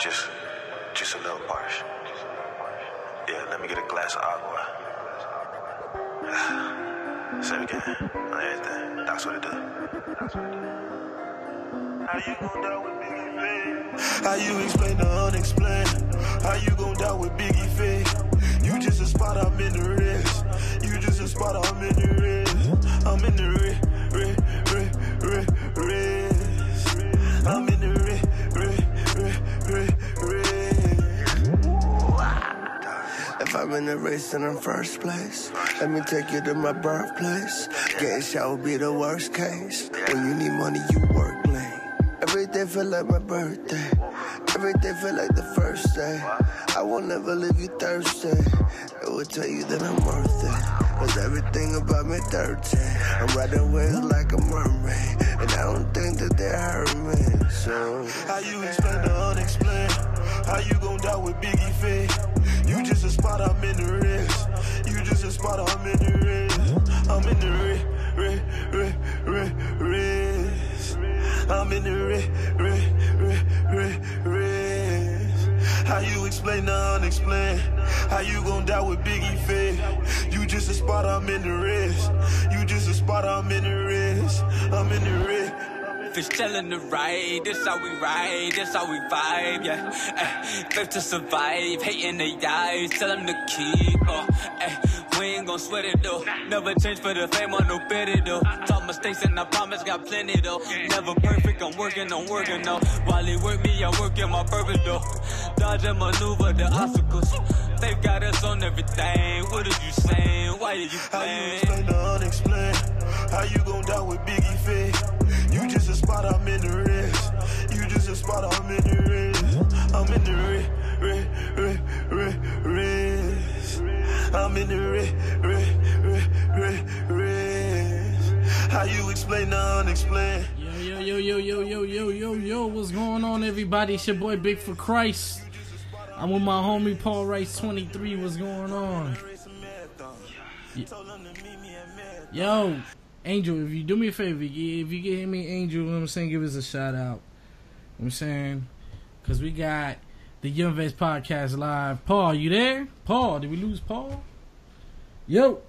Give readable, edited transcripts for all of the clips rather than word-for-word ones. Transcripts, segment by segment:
Just a little parch. Yeah, let me get a glass of agua. Same again on everything. That's what it do. How you gon' die with Biggie Fake? How you explain the unexplained? How you gon' die with Biggie Fake? You just a spot, I'm in the wrist. You just a spot, I'm in the wrist. I'm in the wrist. I'm in the wrist. If I'm in the race and I'm first place, let me take you to my birthplace. Getting shot would be the worst case. When you need money, you work late. Every day feel like my birthday. Every day feel like the first day. I will never leave you thirsty. I will tell you that I'm worth it. Cause everything about me dirty. I'm riding waves like a mermaid. And I don't think that they hurt me. So how you explain the unexplained? How you gon' die with Biggie Fake? You just a spot, I'm in the wrist. You just a spot, I'm in the wrist. I'm in the wrist. I'm in the wrist. How you explain the unexplained? How you gon' die with Biggie Fake? You just a spot, I'm in the wrist. You just a spot, I'm in the wrist. I'm in the wrist. Fish telling the right, this how we ride, this how we vibe, yeah. Faith to survive, hating they eyes, tell them to keep, we ain't gon' sweat it though. Never change for the fame or no pity though. Talk mistakes and I promise got plenty though. Never perfect, I'm working though. While he work me, I'm working my purpose though. Dodge and maneuver the obstacles. They've got us on everything. What are you saying? Why are you playing? How you explain the unexplained? How you gon' die with Biggie Fake? You just a spot, I'm in the wrist. You just a spot, I'm in the wrist. I'm in the wrist. I'm in the wrist. How you explain the unexplained? Yo, what's going on, everybody? It's your boy Big for Christ. I'm with my homie Paul Rice 23. What's going on? Yo, Angel, if you do me a favor, if you can hear me, Angel, you know what I'm saying, give us a shout out. You know what I'm saying? Because we got the Young Vets Podcast live. Paul, you there? Paul, did we lose Paul? Yo,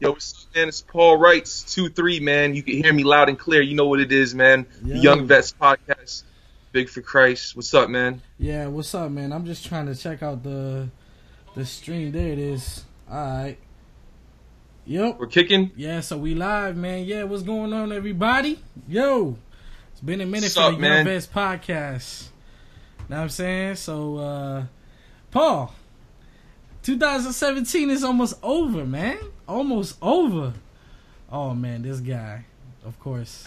what's up, man? It's Paul Wrights 23, man. You can hear me loud and clear. You know what it is, man. The Young Vets Podcast, Big for Christ. What's up, man? Yeah, what's up, man? I'm just trying to check out the stream. There it is. All right. Yep. We're kicking? Yeah, so we live, man. Yeah, what's going on, everybody? Yo, it's been a minute What's for up, the man? Young Vets Podcast. Know what I'm saying? So, Paul, 2017 is almost over, man. Almost over. Oh, man, this guy, of course,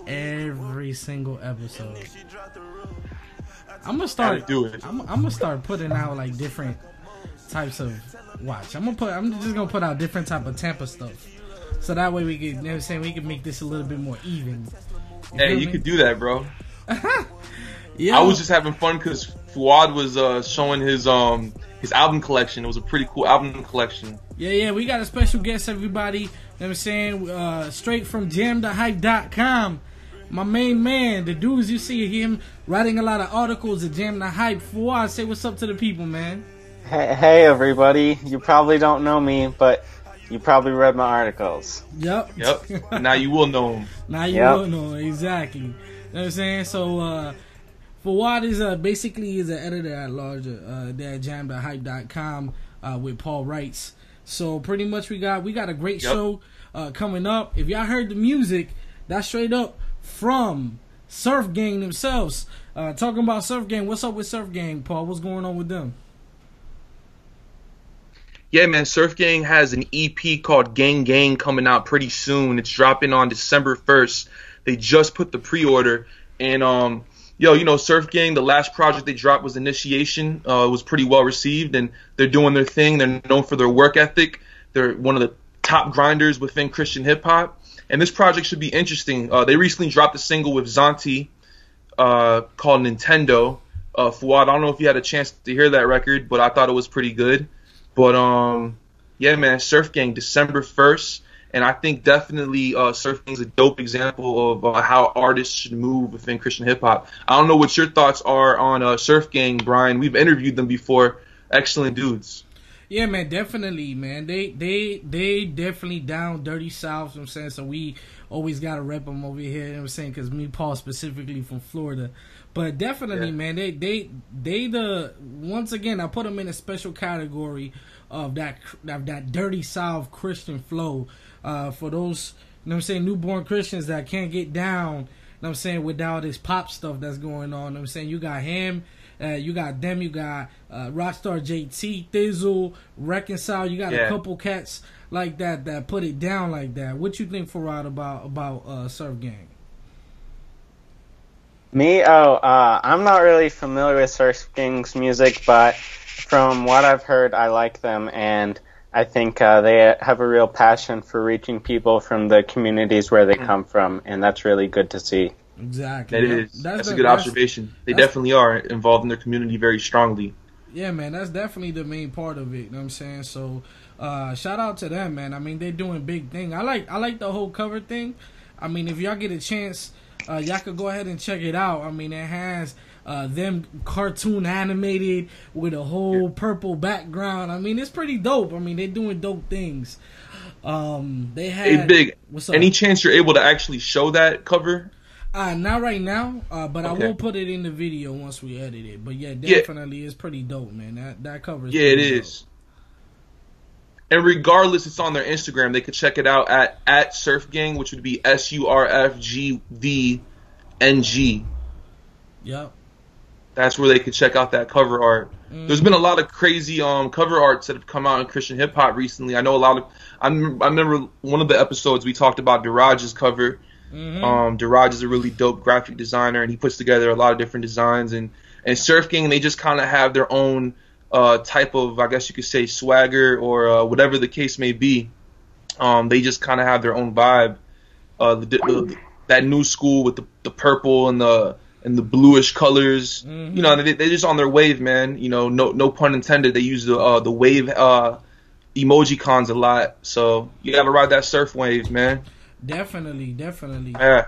every single episode. I'm gonna start doing it. I'm gonna start putting out like different types of watch. I'm just gonna put out different type of Tampa stuff, so that way we can, you know what I'm saying, we can make this a little bit more even. You could do that, bro. Yeah, I was just having fun because Fuad was showing his album collection. It was a pretty cool album collection. Yeah, we got a special guest, everybody. You know what I'm saying? Straight from jamthehype.com. My main man, the dudes you see him writing a lot of articles at Jam the Hype. Fuad, say what's up to the people, man. Hey, everybody. You probably don't know me, but you probably read my articles. Yep. Now you will know him. Now you will know, exactly. You know what I'm saying? So, Fuad is basically is an editor at large at jamthehype.com with Paul Wrights. So pretty much we got a great show coming up. If y'all heard the music, that's straight up from Surf Gang themselves. Talking about Surf Gang, what's up with Surf Gang, Paul? What's going on with them? Yeah, man, Surf Gang has an EP called Gang coming out pretty soon. It's dropping on December 1st. They just put the pre-order. And, Surf Gang, the last project they dropped was Initiation. It was pretty well received, and they're doing their thing. They're known for their work ethic. They're one of the top grinders within Christian hip-hop. And this project should be interesting. They recently dropped a single with Zanti called Nintendo. Fuad, I don't know if you had a chance to hear that record, but I thought it was pretty good. But, yeah, man, Surf Gang, December 1st. And I think definitely Surf Gang is a dope example of how artists should move within Christian hip hop. I don't know what your thoughts are on Surf Gang, Brian. We've interviewed them before. Excellent dudes. Yeah, man, definitely, man. They definitely down Dirty South, you know what I'm saying? So we always got to rep them over here, you know what I'm saying? Because me, Paul, specifically from Florida. But definitely, man, they once again, I put them in a special category of that Dirty South Christian flow. For those, you know what I'm saying, newborn Christians that can't get down, you know what I'm saying, without this pop stuff that's going on, you know what I'm saying? You got him. You got them, you got Rockstar JT, Thizzle, Reconcile. You got a couple cats like that put it down like that. What you think, Farad, about Surf Gang? Me? I'm not really familiar with Surf Gang's music, but from what I've heard, I like them, and I think they have a real passion for reaching people from the communities where they come from, and that's really good to see. Exactly. That's a good observation. They definitely are involved in their community very strongly. Yeah, man, that's definitely the main part of it. You know what I'm saying? So, shout out to them, man. I mean, they're doing big thing. I like the whole cover thing. I mean, if y'all get a chance, y'all could go ahead and check it out. I mean, it has them cartoon animated with a whole purple background. I mean, it's pretty dope. I mean, they're doing dope things. They had. Hey, Big. What's up? Any chance you're able to actually show that cover? Not right now, but I will put it in the video once we edit it. But yeah, definitely, it's pretty dope, man. That cover is pretty dope. And regardless, it's on their Instagram. They could check it out at Surf Gang, which would be SURFGVNG. Yep. That's where they could check out that cover art. There's been a lot of crazy cover arts that have come out in Christian hip hop recently. I know a lot of. I remember one of the episodes we talked about Dirage's cover. Dirage is a really dope graphic designer, and he puts together a lot of different designs. And Surf Gang, they just kind of have their own type of, I guess you could say, swagger or whatever the case may be. They just kind of have their own vibe. That new school with the purple and the bluish colors. You know, they're just on their wave, man. You know, no pun intended. They use the wave emoji cons a lot, so you gotta ride that surf wave, man. Definitely. Yeah.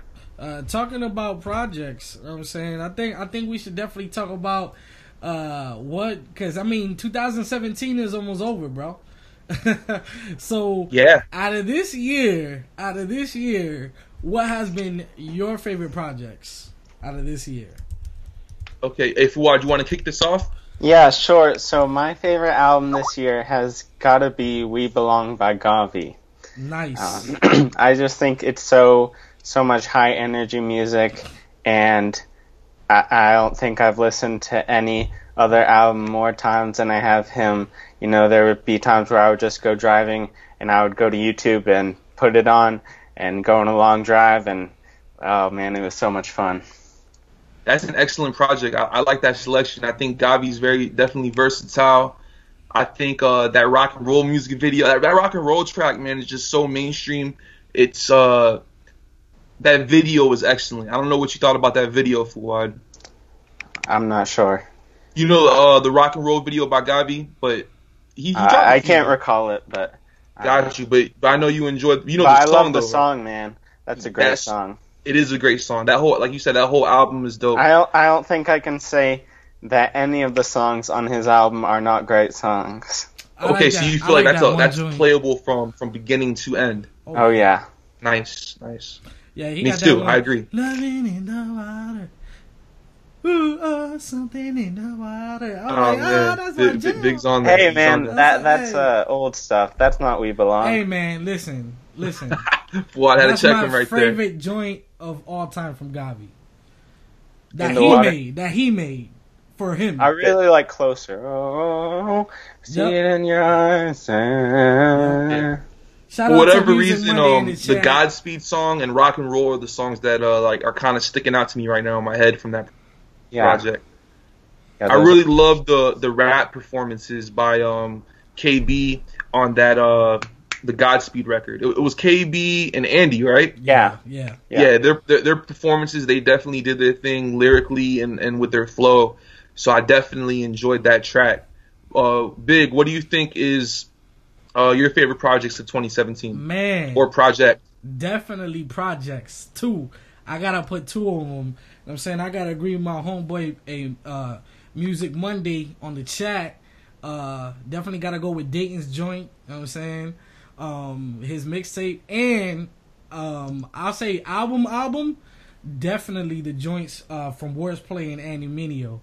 Talking about projects, you know what I'm saying, I think we should definitely talk about because I mean 2017 is almost over, bro. So out of this year, what has been your favorite projects out of this year? Okay, hey Fuad, you want to kick this off? Yeah, sure. So my favorite album this year has gotta be We Belong by Gvng. Nice. I just think it's so much high energy music, and I don't think I've listened to any other album more times than I have him. You know, there would be times where I would just go driving and I would go to YouTube and put it on and go on a long drive, and oh man, it was so much fun. That's an excellent project. I like that selection. I think Gavi's definitely versatile. I think that rock and roll music video, that rock and roll track, man, is just so mainstream. It's that video was excellent. I don't know what you thought about that video, Fuad. I'm not sure. You know the rock and roll video by Gvng, but he I can't recall it, but got you. But I know you enjoyed. You know but the I song, love the though, song, right? man. That's a great song. It is a great song. That whole, like you said, that whole album is dope. I don't think I can say that any of the songs on his album are not great songs. Okay, so you feel like that's playable from beginning to end. Oh yeah. Nice. Yeah, Me too. I agree. Loving in the water. Ooh, something in the water. That's my jam. Big's on that. Hey man, that's old stuff. That's not We Belong. Hey man, listen. Well, I had to check him right there. That's my favorite joint of all time from Gvng. That he made for him. I really like Closer. Oh, see it in your eyes. For whatever reason, the Godspeed song and Rock and Roll are the songs that are kind of sticking out to me right now in my head from that project. Yeah, I really love the rap performances by KB on that the Godspeed record. It was KB and Andy, right? Yeah. Their performances, they definitely did their thing lyrically and with their flow. So I definitely enjoyed that track. Big, what do you think is Your favorite projects of 2017, Man, or project? definitely projects. Two. I gotta put two of them. You know what I'm saying? I gotta agree with my homeboy, Music Monday on the chat. Definitely gotta go with Dayton's joint. You know what I'm saying? His mixtape, and I'll say album. Definitely the joints from Wordplay and Andy Mineo.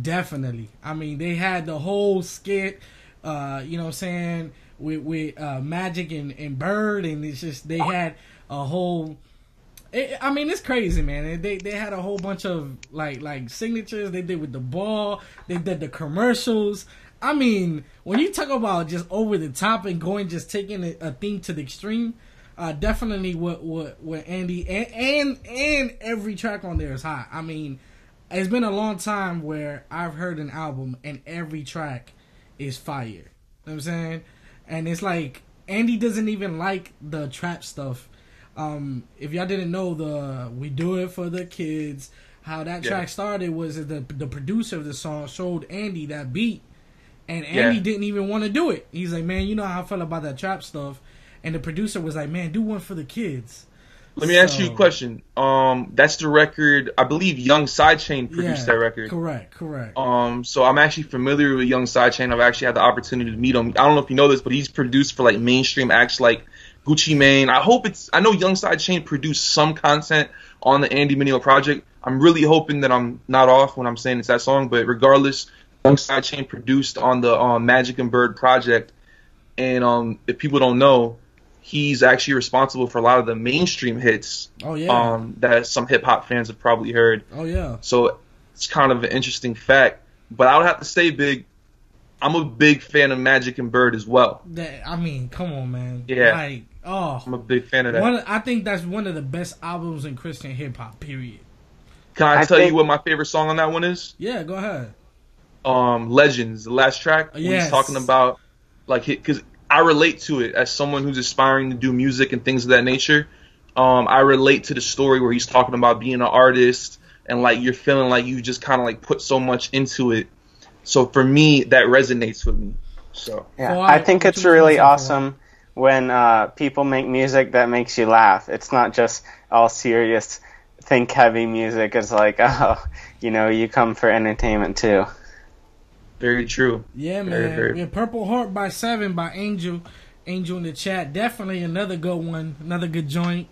Definitely. I mean, they had the whole skit. You know what I'm saying? With Magic and Bird, and it's just they had a whole. I mean, it's crazy, man. They had a whole bunch of like signatures they did with the ball. They did the commercials. I mean, when you talk about just over the top and just taking a theme to the extreme, definitely what Andy and every track on there is hot. I mean, it's been a long time where I've heard an album and every track is fire. You know what I'm saying? And it's like Andy doesn't even like the trap stuff. If y'all didn't know, We Do It For The Kids, how that track started was the producer of the song showed Andy that beat, and Andy didn't even want to do it. He's like, man, you know how I felt about that trap stuff, and the producer was like, man, do one for the kids. Let me ask you a question. That's the record, I believe Young Sidechain produced that record. Correct. So I'm actually familiar with Young Sidechain. I've actually had the opportunity to meet him. I don't know if you know this, but he's produced for like mainstream acts like Gucci Mane. I know Young Sidechain produced some content on the Andy Mineo project. I'm really hoping that I'm not off when I'm saying it's that song, but regardless, Young Sidechain produced on the Magic and Bird project. And if people don't know, he's actually responsible for a lot of the mainstream hits. Oh yeah. That some hip hop fans have probably heard. Oh yeah. So it's kind of an interesting fact. But I would have to say, Big, I'm a big fan of Magic and Bird as well. I mean, come on, man. Yeah. Like, I'm a big fan of that. I think that's one of the best albums in Christian hip hop. Period. Can I tell you what my favorite song on that one is? Yeah, go ahead. Legends, the last track. Yes. He's talking about because I relate to it as someone who's aspiring to do music and things of that nature. I relate to the story where he's talking about being an artist and like you're feeling like you just kind of like put so much into it. So for me, that resonates with me. So yeah, I think it's really awesome when people make music that makes you laugh. It's not just all serious, think heavy music. It's like, oh, you come for entertainment too. Very true. Yeah, man. Yeah, Purple Heart by 7 by Angel. Angel in the chat. Definitely another good one. Another good joint.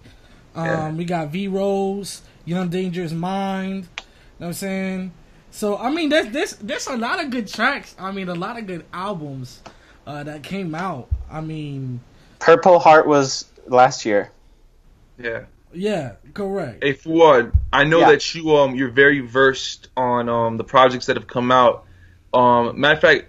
We got V-Rose, Young Dangerous Mind. You know what I'm saying? So, I mean, there's a lot of good tracks. I mean, a lot of good albums that came out. I mean... Purple Heart was last year. Yeah. Yeah, correct. Hey, Fuad, I know that you're very versed on the projects that have come out. Matter of fact,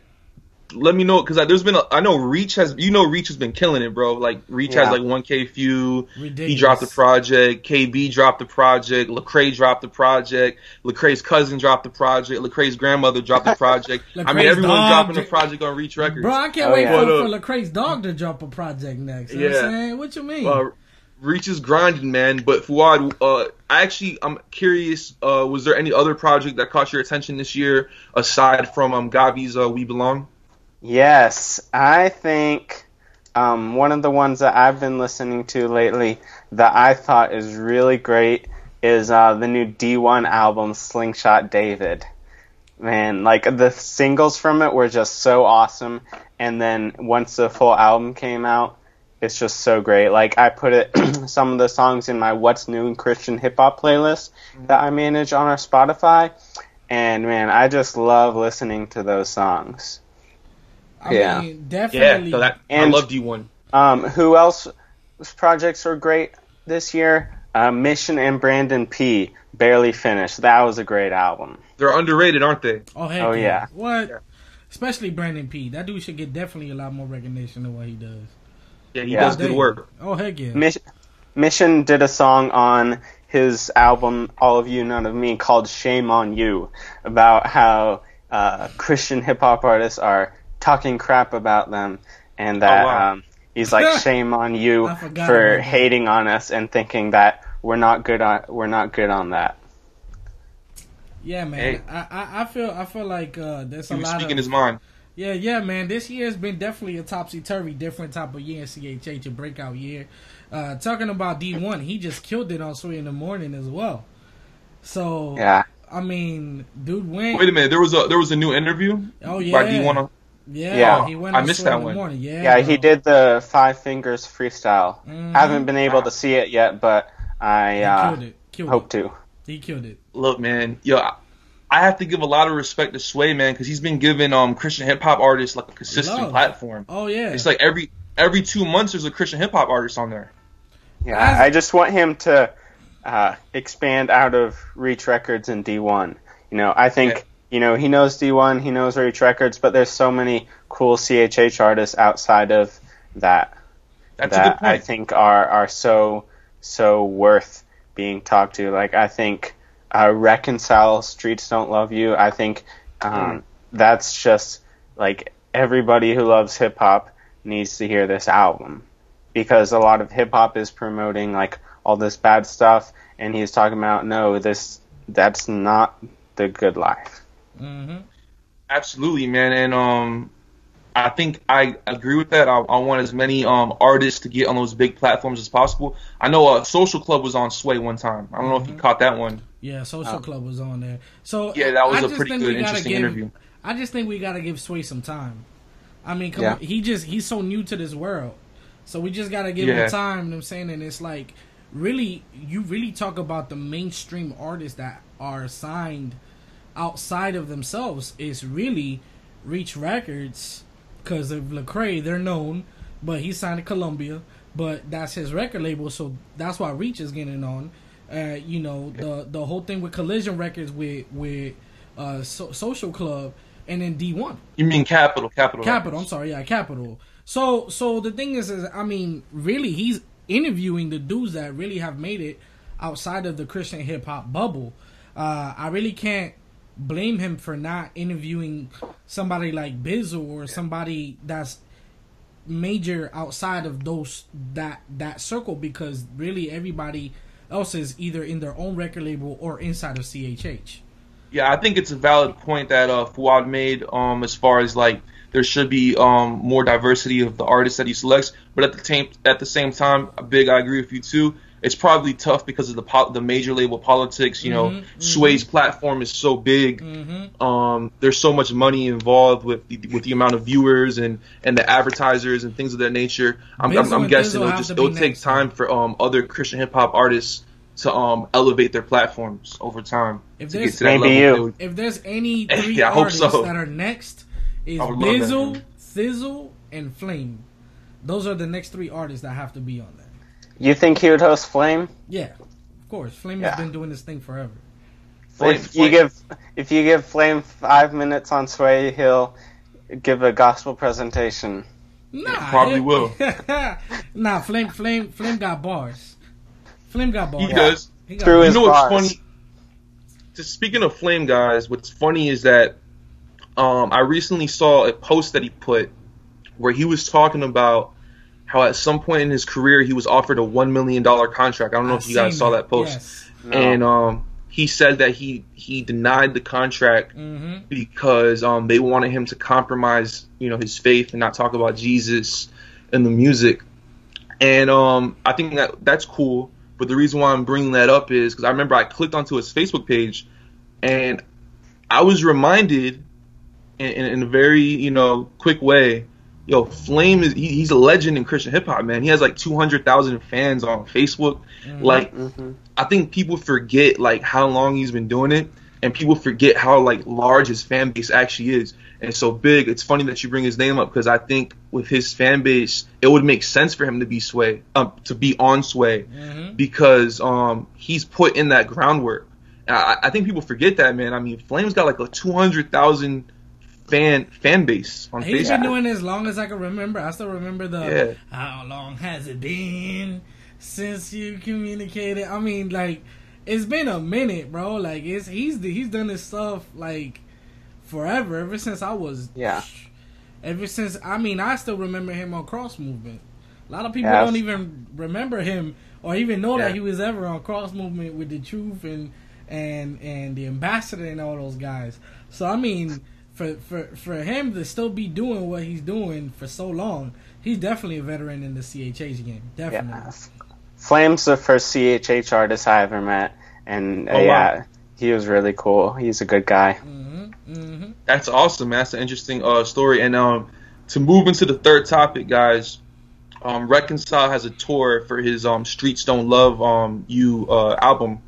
let me know, because I know Reach has been killing it, bro. Like Reach has like 1K view. Ridiculous. He dropped the project. KB dropped the project. Lecrae dropped the project. Lecrae's cousin dropped the project. Lecrae's grandmother dropped the project. I mean, everyone's dropping a project on Reach Records. Bro, I can't wait for Lecrae's dog to drop a project next. You know what I'm saying? What you mean? Reach is grinding, man. But Fuad, I'm curious. Was there any other project that caught your attention this year aside from Gavi's "We Belong"? Yes, I think one of the ones that I've been listening to lately that I thought is really great is the new D1 album, Slingshot David. Man, like the singles from it were just so awesome, and then once the full album came out, it's just so great. Like, I put some of the songs in my What's New in Christian Hip Hop playlist that I manage on our Spotify. And, man, I just love listening to those songs. I mean, definitely. Yeah, I love D1. Who else's projects were great this year? Mission and Brandon P. Barely Finished. That was a great album. They're underrated, aren't they? Oh, heck yeah. What? Yeah. Especially Brandon P. That dude should get definitely a lot more recognition than what he does. Yeah, he does good work. Oh, heck yeah. Mission did a song on his album, All of You, None of Me, called Shame on You, about how Christian hip-hop artists are talking crap about them, and that he's like, shame on you for hating on us and thinking that we're not good on that. Yeah, man. Hey. I feel like there's a lot of... speaking his mind. Yeah, man. This year has been definitely a topsy-turvy, different type of year in CHH, a breakout year. Talking about D1, he just killed it on Sway in the Morning as well. So, Yeah. I mean, dude went. Wait a minute, there was a new interview. Oh yeah. By D1. Yeah. He went I on missed Sway that in the one. Morning. Yeah, Yeah, bro. he did the Five Fingers freestyle. Mhm. Haven't been able to see it yet, but He I killed hope it. to. He killed it. Look, man, I have to give a lot of respect to Sway, man, because he's been giving Christian hip hop artists like a consistent Love. platform. Oh yeah. It's like every 2 months there's a Christian hip hop artist on there. Yeah, I just want him to expand out of Reach Records and D1. I think he knows D1, he knows Reach Records, but there's so many cool CHH artists outside of that That's a good point. I think are so worth being talked to. Like I think Reconcile, Streets Don't Love You. I think that's just like everybody who loves hip hop needs to hear this album, because a lot of hip hop is promoting like all this bad stuff, and he's talking about that's not the good life. Mm-hmm. Absolutely, man, and I think I agree with that. I want as many artists to get on those big platforms as possible. I know Social Club was on Sway one time. I don't know if you caught that one. Yeah, Social Club was on there. So Yeah, that was I a just pretty think good, we gotta interesting give- interview. I just think we gotta give Sway some time. I mean, Yeah. he's so new to this world, so we just gotta give Yeah. him time. You know what I'm saying, and it's like you really talk about the mainstream artists that are signed outside of themselves. It's really Reach Records because of Lecrae. They're known, but he signed to Columbia, but that's his record label, so that's why Reach is getting on. The whole thing with Collision Records with Social Club, and then D1. You mean Capital? I'm sorry, yeah, Capital. So the thing is I mean, really, he's interviewing the dudes that really have made it outside of the Christian hip hop bubble. I really can't blame him for not interviewing somebody like Bizzle or somebody that's major outside of that circle, because really everybody else is either in their own record label or inside of CHH. Yeah, I think it's a valid point that Fuad made as far as like there should be more diversity of the artists that he selects, but at the same time, I agree with you too. It's probably tough because of the major label politics. Sway's platform is so big. There's so much money involved with the amount of viewers and the advertisers and things of that nature. I'm guessing it'll take time for other Christian hip hop artists to elevate their platforms over time. If to there's get to that maybe level. you. If there's any three Yeah, I hope artists so. that are next, is I would love that, Bizzle, man. Thizzle, and Flame. Those are the next three artists that have to be on there. You think he would host Flame? Yeah, of course. Flame Yeah. has been doing this thing forever. If you give Flame 5 minutes on Sway, he'll give a gospel presentation. Nah, Probably will. Nah, Flame got bars. Flame got bars. He does. He got Through bars. his You know what's bars. funny? Just speaking of Flame, guys, what's funny is that I recently saw a post that he put where he was talking about how at some point in his career he was offered a $1 million contract. I don't know if you guys saw that post. Yes. No. And he said that he denied the contract because they wanted him to compromise, his faith and not talk about Jesus in the music. And I think that's cool. But the reason why I'm bringing that up is because I remember I clicked onto his Facebook page and I was reminded in a very, quick way, Flame he's a legend in Christian hip hop, man. He has like 200,000 fans on Facebook. Like, I think people forget like how long he's been doing it, and people forget how like large his fan base actually is and so big. It's funny that you bring his name up because I think with his fan base, it would make sense for him to be on Sway, because he's put in that groundwork. And I think people forget that, man. I mean, Flame's got like a 200,000 fan base on He's Facebook. been doing it as long as I can remember. I still remember how long has it been since you communicated? I mean, like, it's been a minute, bro. Like, he's done this stuff like forever, ever since I was I still remember him on Cross Movement. A lot of people don't even remember him or even know that he was ever on Cross Movement with The Truth and the Ambassador and all those guys. So I mean, for him to still be doing what he's doing for so long, he's definitely a veteran in the CHH game. Definitely. Yeah. Flame's the first CHH artist I ever met, and wow. he was really cool. He's a good guy. That's awesome, man. That's an interesting story. And to move into the third topic, guys, Reconcile has a tour for his Streets Don't Love You album.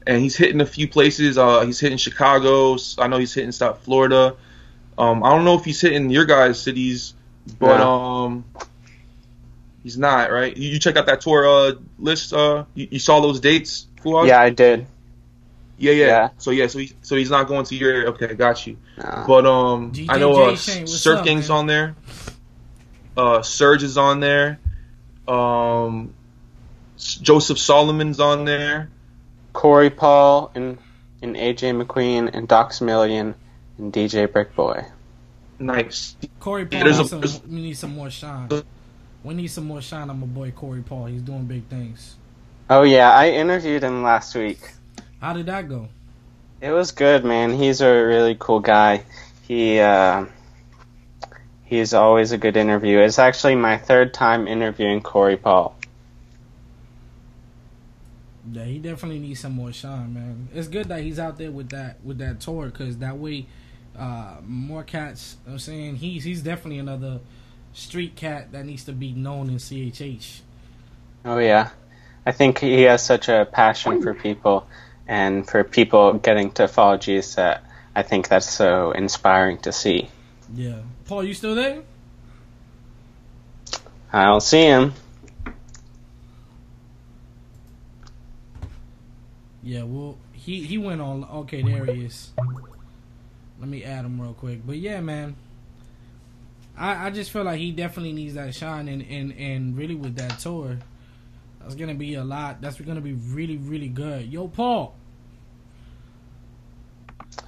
And he's hitting a few places. He's hitting Chicago. I know he's hitting South Florida. I don't know if he's hitting your guys' cities, but he's not, right? You check out that tour list. You saw those dates, Fuad? Yeah, I did. Yeah. So he's not going to your area. Okay, got you. No. But DJ I know Shane, Surf Gang's on there. Surge is on there. Joseph Solomon's on there. Corey Paul and AJ McQueen and Docs Million and DJ Brickboy. Nice. Corey Paul, we need some more shine. We need some more shine on my boy Corey Paul. He's doing big things. Oh yeah, I interviewed him last week. How did that go? It was good, man. He's a really cool guy. He's always a good interview. It's actually my third time interviewing Corey Paul. Yeah, he definitely needs some more shine, man. It's good that he's out there with that tour, because that way more cats, you know what I'm saying, he's definitely another street cat that needs to be known in CHH. Oh yeah. I think he has such a passion for people and for people getting to follow Jesus that I think that's so inspiring to see. Yeah. Paul, you still there? I don't see him. Yeah, well, he went on. Okay, there he is. Let me add him real quick. But yeah, man, I just feel like he definitely needs that shine, and really with that tour, that's gonna be a lot. That's gonna be really, really good. Yo, Paul.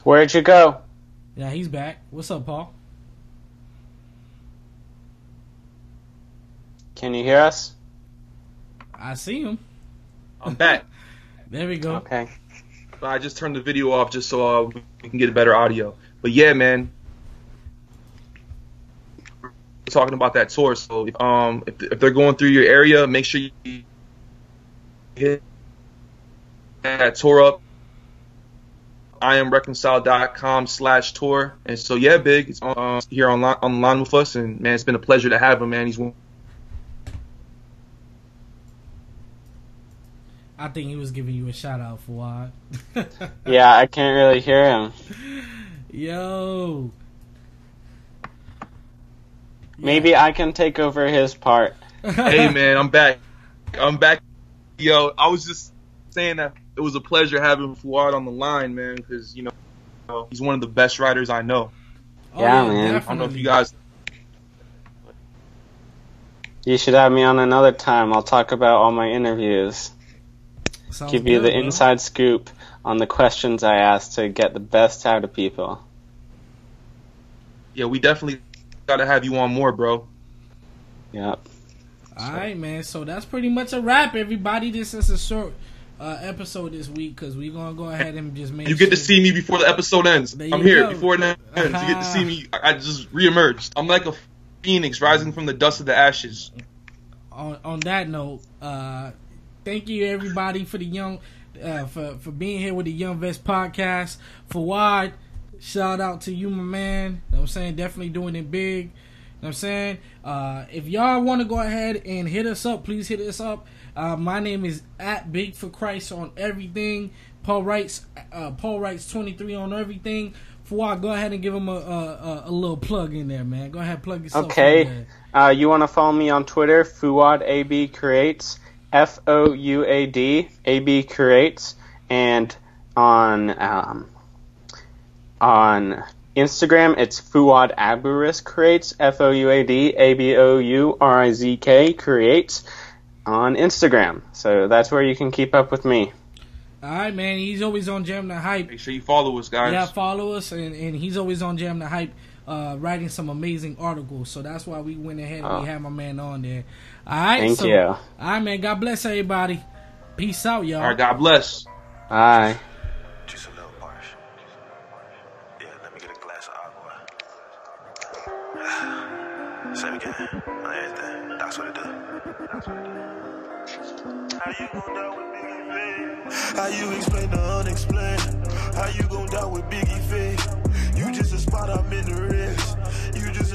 Where'd you go? Yeah, he's back. What's up, Paul? Can you hear us? I see him. I'm back. There we go. Okay. I just turned the video off just so we can get a better audio. But yeah, man, we're talking about that tour. So if they're going through your area, make sure you hit that tour up. IamReconcile.com/tour. And so yeah, Big, it's here on the line with us, and man, it's been a pleasure to have him, man. He's I think he was giving you a shout out, Fuad. Yeah, I can't really hear him. Yo. Maybe I can take over his part. Hey, man, I'm back. Yo, I was just saying that it was a pleasure having Fuad on the line, man, because, you know, he's one of the best writers I know. Yeah, man. Definitely. I don't know if you guys... You should have me on another time. I'll talk about all my interviews. Sounds Give you good, the bro. inside scoop on the questions I asked to get the best out of people. Yeah, we definitely got to have you on more, bro. Yep. All right, man. So that's pretty much a wrap, everybody. This is a short episode this week because we're going to go ahead and just make You get to see me before the episode ends. There I'm you here go. before it ends. You get to see me. I just reemerged. I'm like a phoenix rising from the dust of the ashes. On that note, thank you everybody for the young for being here with the Young Vets podcast. Fawad, shout out to you, my man. You know what I'm saying? Definitely doing it big. You know what I'm saying? If y'all want to go ahead and hit us up, please hit us up. My name is @BigForChrist on everything. Paul Wrights 23 on everything. Fawad, go ahead and give him a little plug in there, man. Go ahead, plug yourself. Okay. You want to follow me on Twitter, Fuad AB Creates, FOUAD AB Creates, and on Instagram it's Fuad Aburizk Creates, FOUAD ABOURIZK Creates on Instagram. So that's where you can keep up with me. All right, man. He's always on Jam the Hype. Make sure you follow us, guys. Yeah, follow us, and he's always on Jam the Hype, writing some amazing articles. So that's why we went ahead and we had my man on there. All right, Thank you. All right, man. God bless everybody. Peace out, y'all. All right, God bless. Bye. Just a little harsh. Yeah, let me get a glass of agua. Say it again, on everything. That's what it do. How you gon' die with Biggie Fade? How you explain the unexplained? How you gon' die with Biggie Fade? You just a spot, I'm in the red.